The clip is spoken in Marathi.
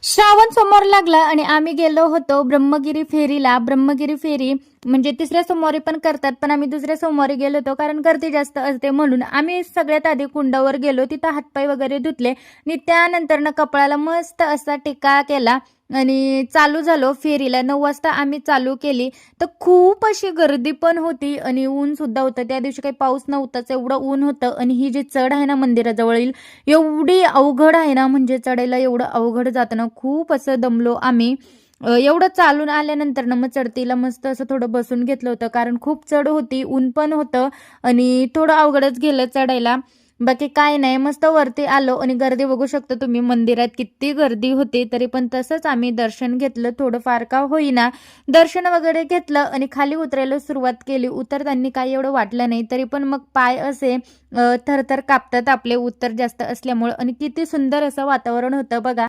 श्रावण सोमवार लागला आणि आम्ही गेलो होतो ब्रह्मगिरी फेरीला. ब्रह्मगिरी फेरी म्हणजे तिसऱ्या सोमवारी पण करतात, पण आम्ही दुसऱ्या सोमवारी गेलो होतो कारण गर्दी जास्त असते म्हणून. आम्ही सगळ्यात आधी कुंडावर गेलो, तिथं हातपाय वगैरे धुतले आणि त्यानंतर ना कपाळाला मस्त असा टिका केला आणि चालू झालो फेरीला. 9 वाजता आम्ही चालू केली तर खूप अशी गर्दी पण होती आणि ऊन सुद्धा होतं. त्या दिवशी काही पाऊस नव्हताच, एवढं ऊन होतं. आणि ही जी चढ आहे ना मंदिराजवळील, एवढी अवघड आहे ना, म्हणजे चढायला एवढं अवघड जातं ना, खूप असं दमलो आम्ही. एवढं चालून आल्यानंतर ना मग चढतीला मस्त असं थोडं बसून घेतलं होतं कारण खूप चढ होती, ऊन पण होतं आणि थोडं अवघडच गेलं चढायला. बाकी काय नाही, मस्त वरती आलो आणि गर्दी बघू शकता तुम्ही मंदिरात किती गर्दी होती. तरी पण तसंच आम्ही दर्शन घेतलं, थोडंफार का होईना दर्शन वगैरे घेतलं आणि खाली उतरायला सुरुवात केली. उतरताना काही एवढं वाटलं नाही, तरी पण मग पाय असे थरथर कापतात आपले उतर जास्त असल्यामुळं. आणि किती सुंदर असं वातावरण होतं बघा.